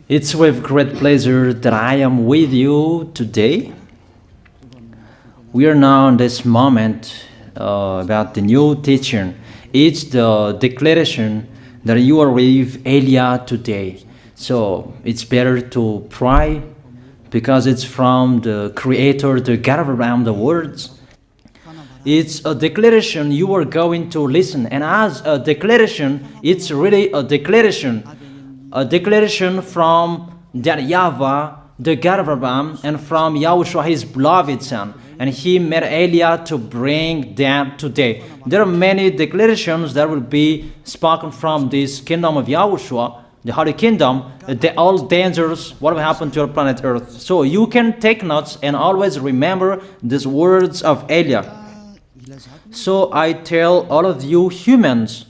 It's with great pleasure that I am with you today. We are now in this moment about the new teaching. It's the declaration that you are with Elia today. So it's better to pray because it's from the Creator, the God of around the words. It's a declaration you are going to listen, and as a declaration, it's really a declaration from that YAHVAH, the God of Abraham, and from YAHOSHUAH, his beloved son, and he made Elia to bring them today. There are many declarations that will be spoken from this kingdom of YAHOSHUAH, the Holy Kingdom, all dangerous, what will happen to our planet Earth. So you can take notes and always remember these words of Elia. So I tell all of you humans,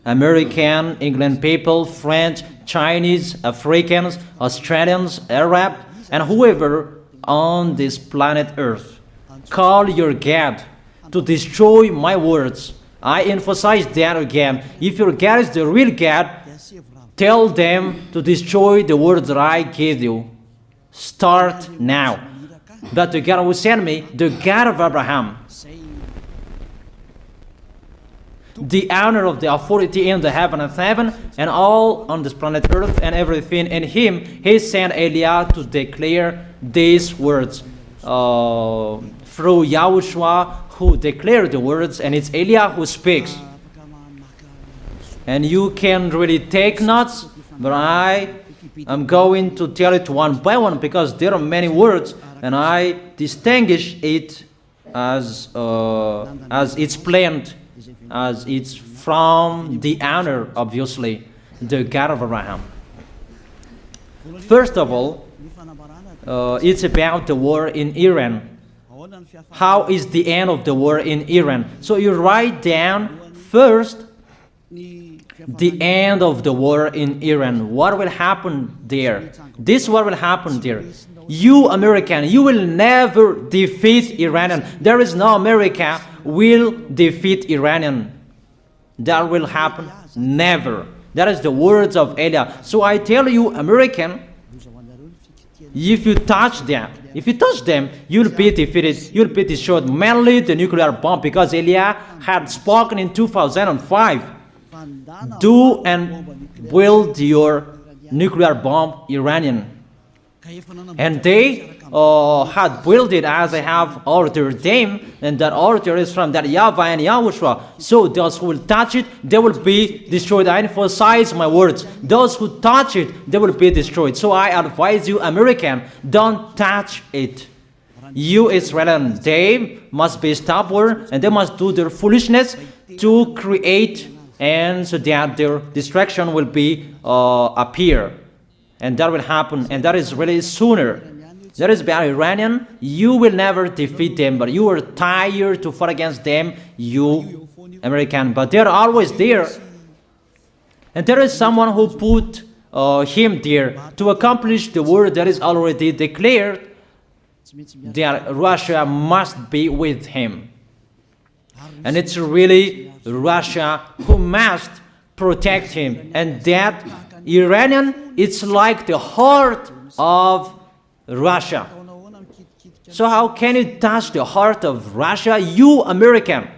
American, England people, French, Chinese, Africans, Australians, Arab, and whoever on this planet Earth, call your God to destroy my words. I emphasize that again. If your God is the real God, tell them to destroy the words that I gave you. Start now. But the God who sent me, the God of Abraham, the honor of the authority in the heaven of heaven and all on this planet Earth and everything in him, he sent Elia to declare these words through YAHOSHUAH, who declared the words, and it's Elia who speaks. And you can really take notes, but I am going to tell it one by one because there are many words, and I distinguish it as it's planned, as it's from the honor, obviously, the God of Abraham. First of all, it's about the war in Iran. How is the end of the war in Iran? So you write down first the end of the war in Iran. What will happen there? This is what will happen there. You American, you will never defeat Iranian. There is no America will defeat Iranian. That will happen never. That is the words of Elia. So I tell you, American, if you touch them, you'll be defeated, you'll be destroyed. Mainly the nuclear bomb, because Elia had spoken in 2005. Do and build your nuclear bomb, Iranian. And they had built it as I have ordered them, and that order is from that YAHVAH and YAHOSHUAH. So those who will touch it, they will be destroyed. I emphasize my words. Those who touch it, they will be destroyed. So I advise you, American, don't touch it. You Israelis, they must be stubborn, and they must do their foolishness to create, and so that their destruction will be appear. And that will happen, and that is really sooner. That is about Iranian. You will never defeat them, but you are tired to fight against them, you American. But they're always there. And there is someone who put him there to accomplish the word that is already declared, that Russia must be with him. And it's really Russia who must protect him. And that Iranian, it's like the heart of Russia. So how can you touch the heart of Russia? You American,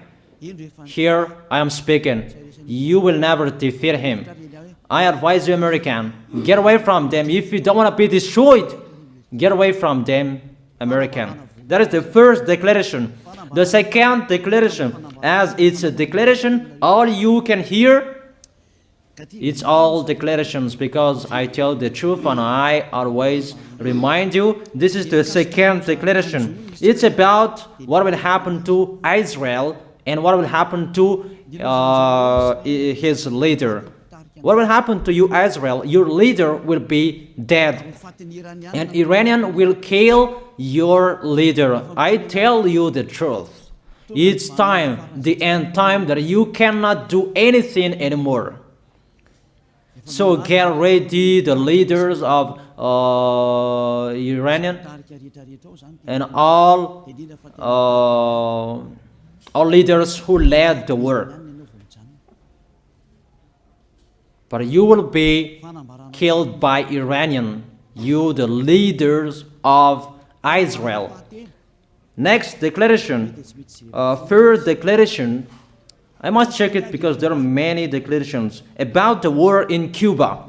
here I am speaking, you will never defeat him. I advise you, American, get away from them. If you don't want to be destroyed, get away from them, American. That is the first declaration. The second declaration, as it's a declaration, all you can hear, it's all declarations, because I tell the truth and I always remind you, this is the second declaration. It's about what will happen to Israel and what will happen to his leader. What will happen to you, Israel? Your leader will be dead, and Iranian will kill your leader. I tell you the truth. It's time, the end time, that you cannot do anything anymore. So get ready, the leaders of Iranian and all leaders who led the war. but you will be killed by Iranian, you the leaders of Israel. Next declaration, third declaration, I must check it because there are many declarations about the war in Cuba.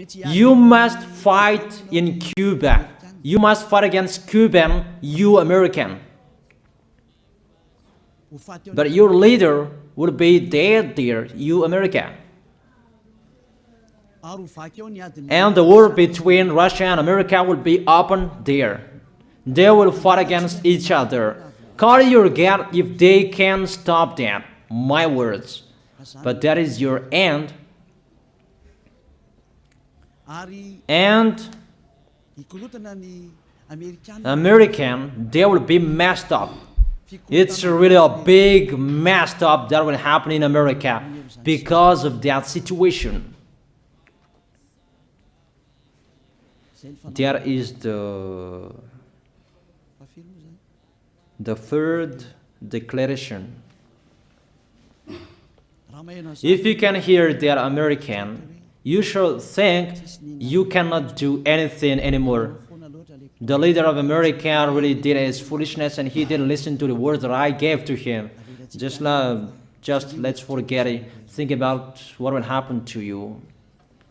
You must fight in Cuba. You must fight against Cuban, you American. But your leader will be dead there, you America. And the war between Russia and America will be open there. They will fight against each other. Call your God if they can stop that. My words. But that is your end. And American, they will be messed up. It's really a big messed up that will happen in America because of that situation. That is the third declaration. If you can hear that American, you should think you cannot do anything anymore. The leader of America really did his foolishness and he didn't listen to the words that I gave to him. Just let's forget it. Think about what will happen to you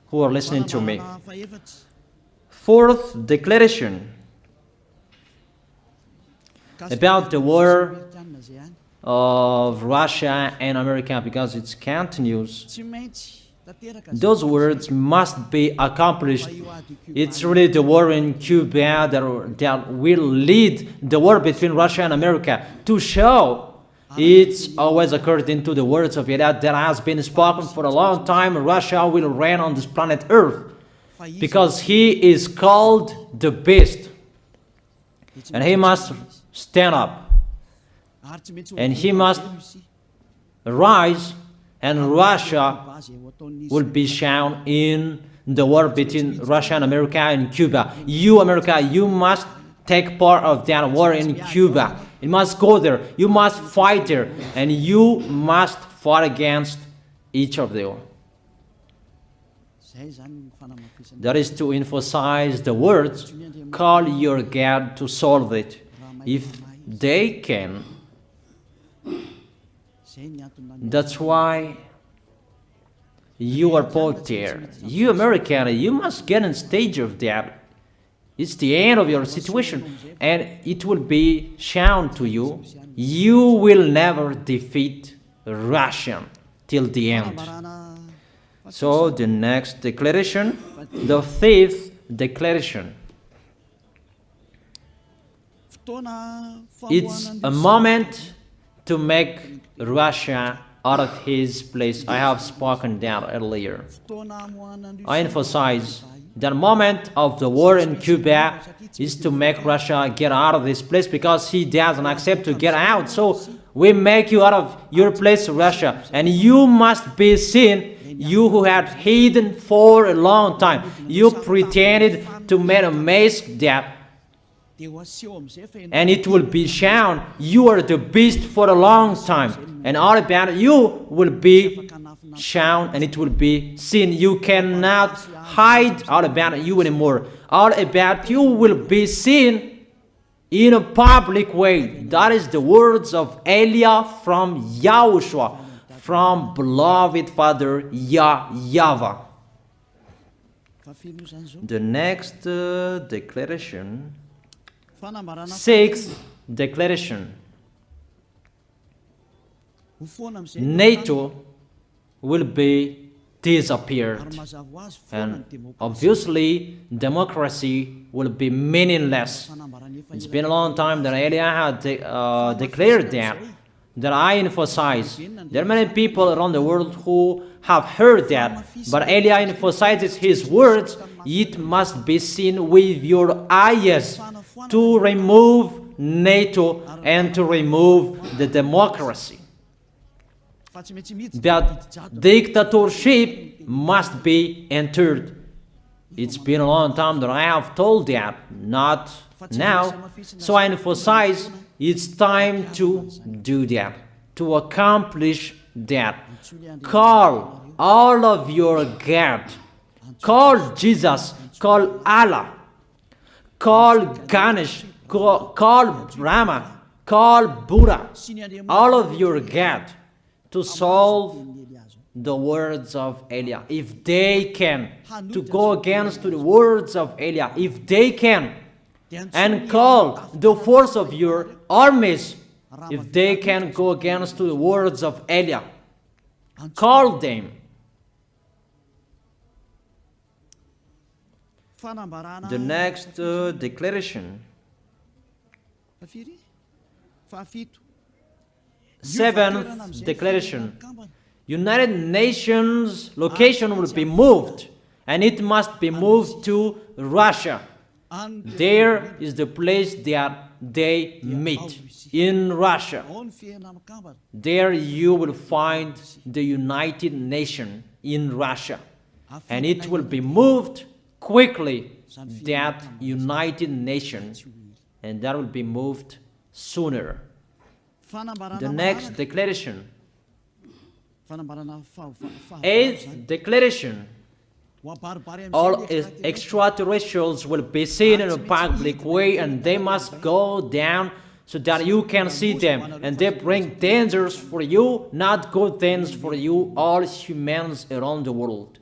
who are listening to me. Fourth declaration about the war of Russia and America, because it continues. Those words must be accomplished. It's really the war in Cuba that will lead the war between Russia and America to show it's always according to the words of YAH that has been spoken for a long time. Russia will reign on this planet Earth because he is called the beast, and he must stand up and he must rise, and Russia will be shown in the war between Russia and America and Cuba. You, America, you must take part of that war in Cuba. You must go there. You must fight there. And you must fight against each of them. That is to emphasize the words, call your God to solve it. If they can, that's why you are put there. You American, you must get in stage of that. It's the end of your situation, and it will be shown to you. You will never defeat Russia till the end. So the next declaration, the fifth declaration. It's a moment to make Russia out of his place. I have spoken that earlier. I emphasize the moment of the war in Cuba is to make Russia get out of this place because he doesn't accept to get out. So we make you out of your place, Russia, and you must be seen, you who had hidden for a long time. You pretended to make a mask that, and it will be shown you are the beast for a long time, and all about you will be shown and it will be seen. You cannot hide all about you anymore. All about you will be seen in a public way. That is the words of Elia from YAHOSHUAH, from beloved Father YAHVAH. The next declaration, sixth declaration. NATO will be disappeared, and obviously democracy will be meaningless. It's been a long time that Elia had declared that I emphasize. There are many people around the world who have heard that, but Elia emphasizes his words. It must be seen with your eyes to remove NATO and to remove the democracy. That dictatorship must be entered. It's been a long time that I have told that, not now. So I emphasize it's time to do that, to accomplish that. Call all of your God. Call Jesus. Call Allah. Call Ganesh. Call Brahma. Call Buddha. All of your God to solve the words of Eliah. If they can, to go against the words of Eliah, if they can, and call the force of your armies, if they can go against the words of Eliah, call them. The next declaration. Seventh declaration. United Nations location will be moved, and it must be moved to Russia. There is the place that they meet, in Russia. There you will find the United Nations in Russia, and it will be moved quickly, that United Nations, and that will be moved sooner. The next declaration. Eighth declaration. All extraterrestrials will be seen in a public way, and they must go down so that you can see them, and they bring dangers for you, not good things for you, all humans around the world.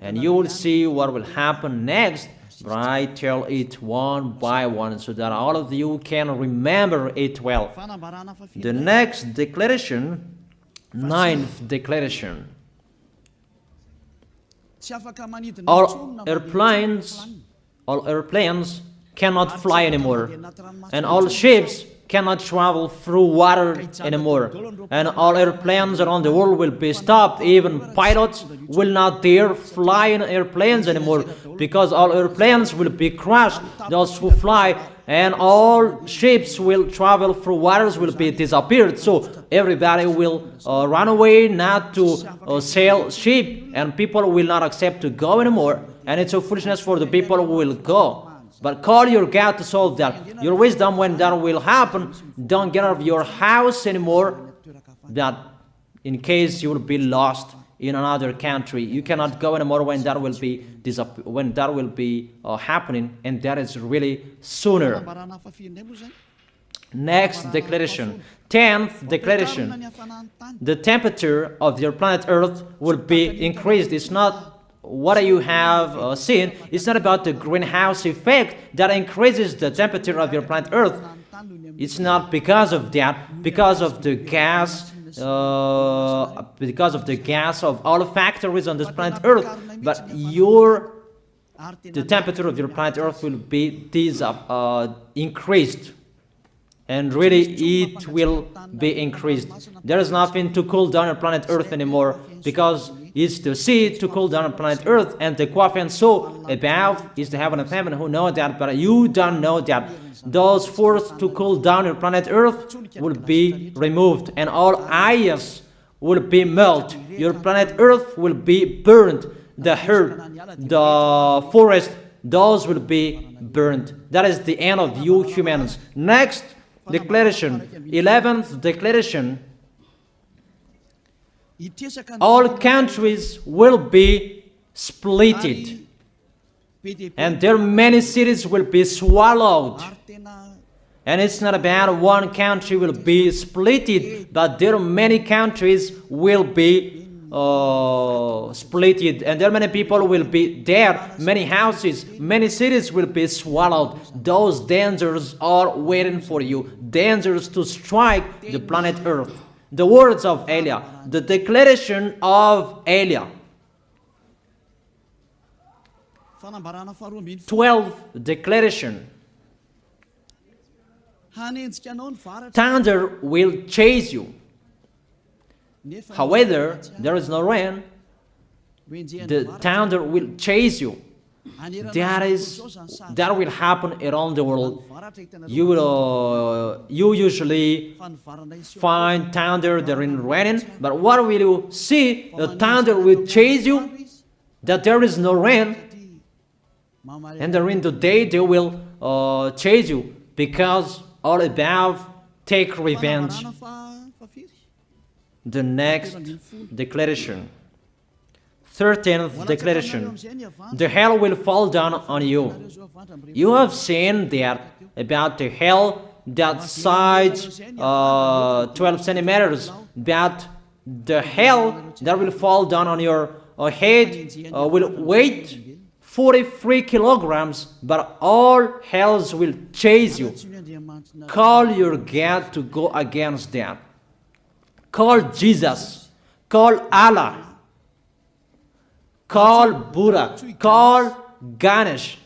And you will see what will happen next, but I tell it one by one so that all of you can remember it well. The next declaration, ninth declaration. All airplanes cannot fly anymore, and all ships cannot travel through water anymore, and all airplanes around the world will be stopped. Even pilots will not dare fly in airplanes anymore, because all airplanes will be crushed, those who fly, and all ships will travel through waters will be disappeared. So everybody will run away not to sail ship, and people will not accept to go anymore, and it's a foolishness for the people who will go. But call your God to solve that. Your wisdom when that will happen. Don't get out of your house anymore, that in case you will be lost in another country. You cannot go anymore when that will be happening, and that is really sooner. Next declaration. 10th declaration. The temperature of your planet Earth will be increased. It's not what you have seen. It's not about the greenhouse effect that increases the temperature of your planet Earth. It's not because of that, because of the gas, of all factories on this planet Earth. But the temperature of your planet Earth will be increased, and really it will be increased. There is nothing to cool down your planet Earth anymore, because it's the sea to cool down on planet Earth, and the Quaff and so above is the heaven of heaven. Who know that? But you don't know that. Those forces to cool down your planet Earth will be removed, and all ice will be melted. Your planet Earth will be burned. The earth, the forest, those will be burned. That is the end of you humans. Next declaration, 11th declaration. All countries will be splitted, and their many cities will be swallowed. And it's not about one country will be splitted, but there are many countries will be splitted, and there are many people will be dead, many houses, many cities will be swallowed. Those dangers are waiting for you, dangers to strike the planet Earth. The words of Eliah, the declaration of Eliah. 12th declaration. Thunder will chase you. However, there is no rain. The thunder will chase you. That will happen around the world. You usually find thunder during raining, but what will you see? The thunder will chase you, that there is no rain, and during the day they will chase you, because all above take revenge. The next declaration. 13th declaration. The hell will fall down on you. You have seen that about the hell that size 12 centimeters, that the hell that will fall down on your head will weigh 43 kilograms, but all hells will chase you. Call your God to go against that. Call Jesus. Call Allah. Call Buddha. Call Ganesh.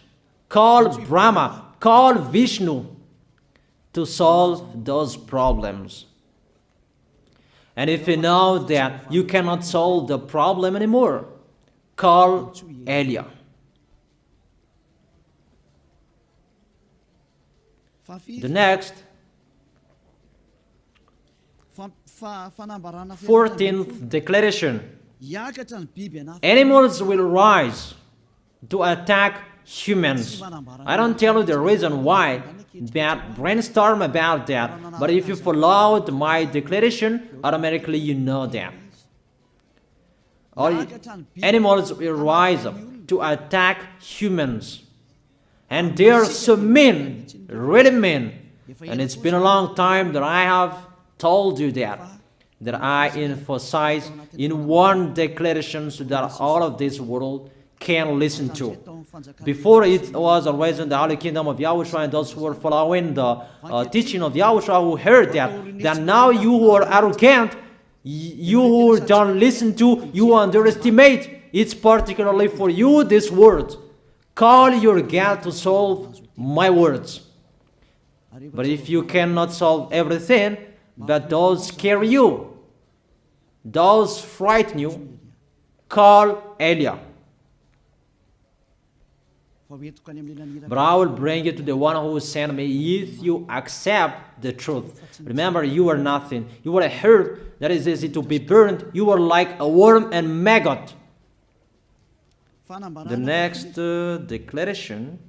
Call Brahma. Call Vishnu to solve those problems. And if you know that you cannot solve the problem anymore, call YAH. The next, 14th declaration. Animals will rise to attack humans. I don't tell you the reason why, but brainstorm about that. But if you followed my declaration, automatically you know that. All animals will rise up to attack humans. And they are so mean, really mean. And it's been a long time that I have told you that I emphasize in one declaration so that all of this world can listen to. Before it was always in the Holy Kingdom of YAHOSHUAH, and those who were following the teaching of YAHOSHUAH who heard that now you who are arrogant, you who don't listen to, you underestimate. It's particularly for you, this word. Call your God to solve my words. But if you cannot solve everything, but those scare you, those frighten you, call YAH. But I will bring you to the one who sent me if you accept the truth. Remember, you are nothing. You are a herb that is easy to be burned. You are like a worm and maggot. The next declaration,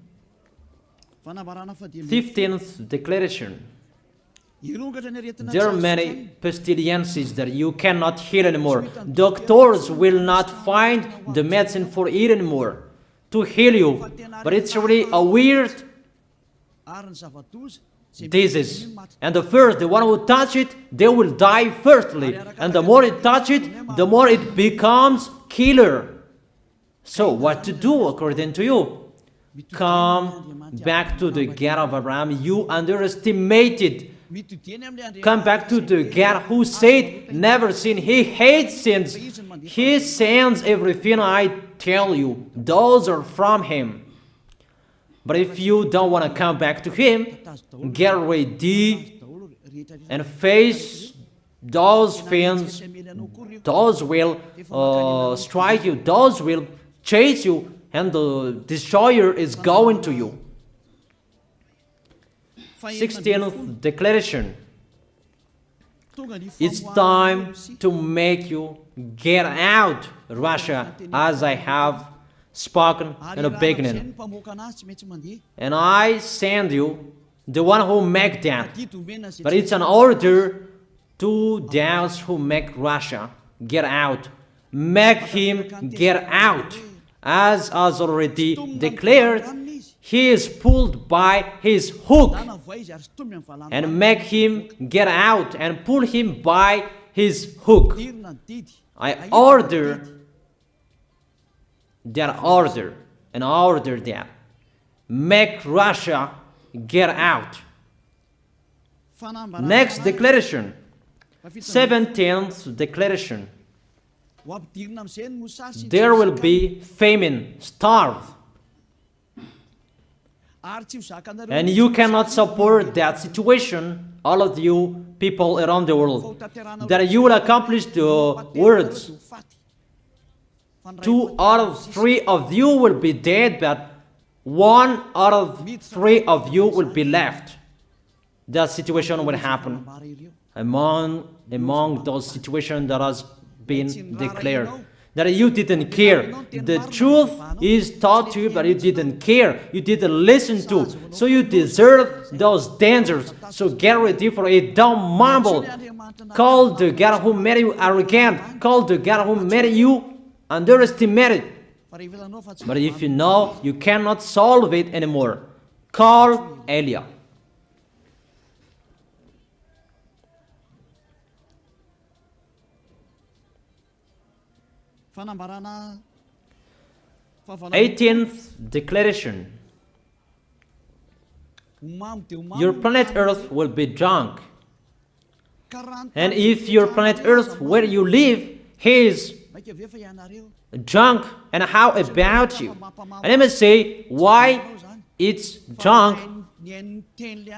15th declaration. There are many pestilences that you cannot heal anymore. Doctors will not find the medicine for it anymore to heal you. But it's really a weird disease. And the one who touch it, they will die firstly. And the more it touch it, the more it becomes killer. So what to do according to you? Come back to the God of Abraham. You underestimated. Come back to the God who said, never sin. He hates sins. He sends everything I tell you. Those are from Him. But if you don't want to come back to Him, get ready and face those things. Those will strike you. Those will chase you. And the destroyer is going to you. 16th declaration. It's time to make you get out Russia, as I have spoken in the beginning. And I send you the one who make that. But it's an order to those who make Russia get out. Make him get out. As already declared, he is pulled by his hook, and make him get out and pull him by his hook. I order that order and order that. Make Russia get out. Next declaration, 17th declaration. There will be famine, starve. And you cannot support that situation, all of you people around the world, that you will accomplish the words. 2 out of 3 of you will be dead, but 1 out of 3 of you will be left. That situation will happen among those situations that has been declared. that you didn't care. The truth is taught to you, but you didn't care. You didn't listen to. So you deserve those dangers. So get ready for it. Don't mumble. Call the God who made you arrogant. Call the God who made you underestimated. But if you know you cannot solve it anymore, call Eliah. Eighteenth declaration. Your planet Earth will be drunk. And if your planet Earth where you live is drunk, and how about you? And let me say why it's drunk.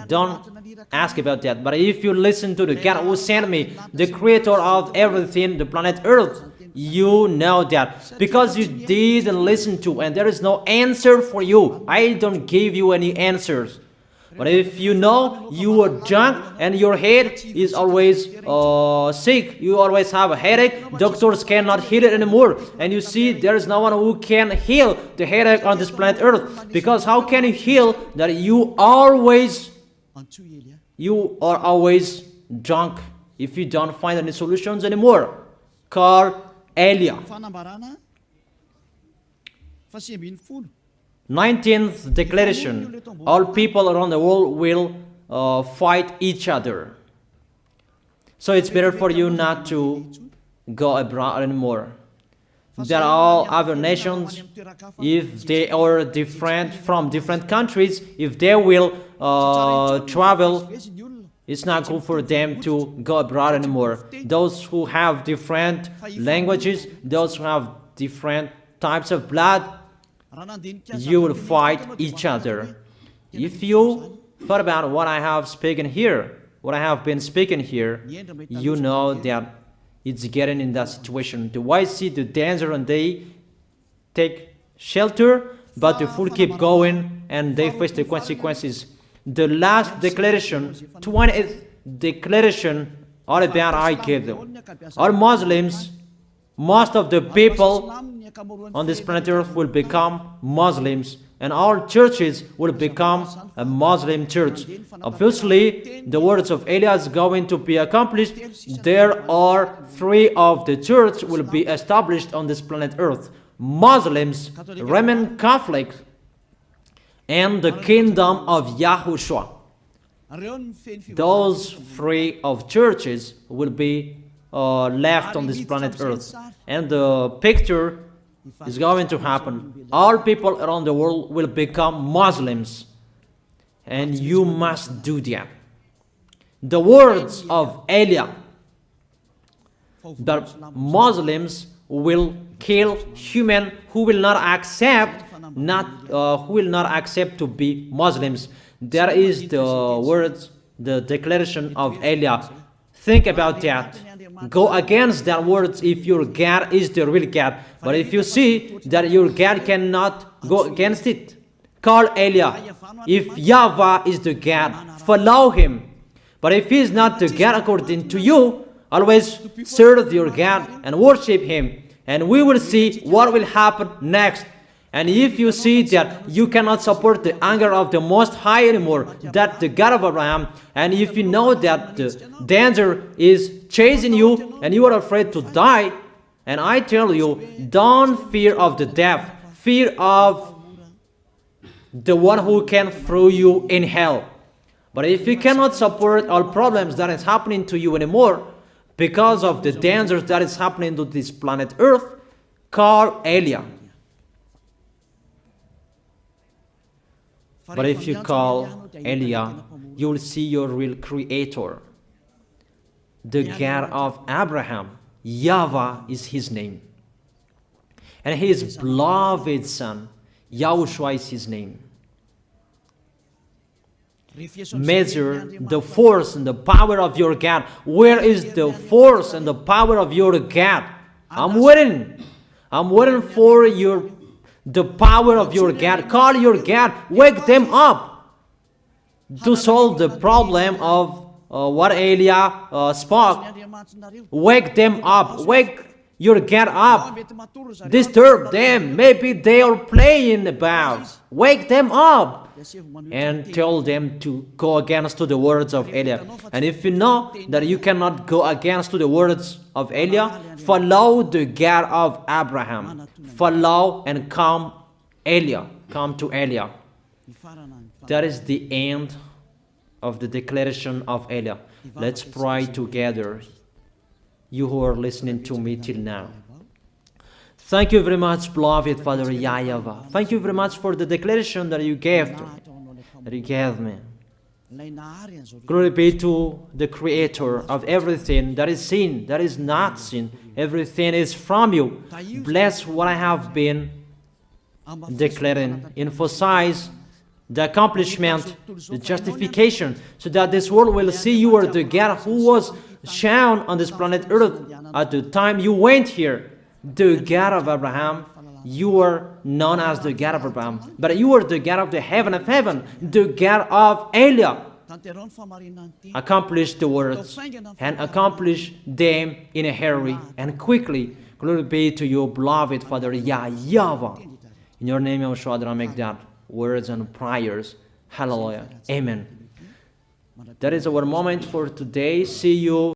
Don't ask about that. But if you listen to the God who sent me, the creator of everything, the planet Earth, you know that. Because you didn't listen to, and there is no answer for you. I don't give you any answers. But if you know you are drunk and your head is always sick, you always have a headache, doctors cannot heal it anymore. And you see there is no one who can heal the headache on this planet Earth. Because how can you heal that you are always drunk if you don't find any solutions anymore? Call Eliah. 19th declaration. All people around the world will fight each other. So it's better for you not to go abroad anymore. There are all other nations, if they are different from different countries, if they will travel, it's not good for them to go abroad anymore. Those who have different languages, those who have different types of blood, you will fight each other. If you thought about what I have spoken here, what I have been speaking here, you know that it's getting in that situation. The wise see the danger and they take shelter, but the fool keep going and they face the consequences. The last declaration, 20th declaration, all about I gave them. All Muslims, most of the people on this planet Earth will become Muslims, and all churches will become a Muslim church. Obviously, the words of Eliah is going to be accomplished. There are 3 of the church will be established on this planet Earth: Muslims, Roman Catholic, and the kingdom of YAHOSHUAH. Those 3 of churches will be left on this planet Earth, and the picture is going to happen. All people around the world will become Muslims, and you must do that. The words of Eliah, that Muslims will kill human who will not accept to be Muslims. That is the words, the declaration of Eliah. Think about that. Go against that words if your God is the real God. But if you see that your God cannot go against it, call Eliah. If YAHVAH is the God, follow him. But if he is not the God according to you, always serve your God and worship him. And we will see what will happen next. And if you see that you cannot support the anger of the Most High anymore, that the God of Abraham, and if you know that the danger is chasing you and you are afraid to die, and I tell you, don't fear of the death, fear of the one who can throw you in hell. But if you cannot support all problems that is happening to you anymore, because of the dangers that is happening to this planet Earth, call Eliah. But if you call Eliah, you will see your real creator, the God of Abraham. YAHVAH is his name. And his beloved son, YAHOSHUAH is his name. Measure the force and the power of your God. Where is the force and the power of your God? I'm waiting. I'm waiting for the power of your God. Call your God. Wake them up to solve the problem of what Eliah spoke. Wake them up. Wake You get up, disturb them. Maybe they are playing about. Wake them up and tell them to go against to the words of Eliah. And if you know that you cannot go against to the words of Eliah, follow the God of Abraham. Follow and come Eliah. Come to Eliah. That is the end of the declaration of Eliah. Let's pray together. You who are listening to me till now. Thank you very much, beloved Father YAHVAH. Thank you very much for the declaration that you gave to me, that you gave me. Glory be to the Creator of everything that is seen, that is not seen. Everything is from you. Bless what I have been declaring. Emphasize the accomplishment, the justification, so that this world will see you are the God who was shown on this planet Earth at the time you went here. The God of Abraham, you are known as the God of Abraham, but you are the God of the heaven of heaven, the God of Eliah. Accomplish the words and accomplish them in a hurry and quickly. Glory be to you, beloved Father YAHVAH. In your name, YAHOSHUAH, I make that words and prayers. Hallelujah. Amen. That is our moment for today. See you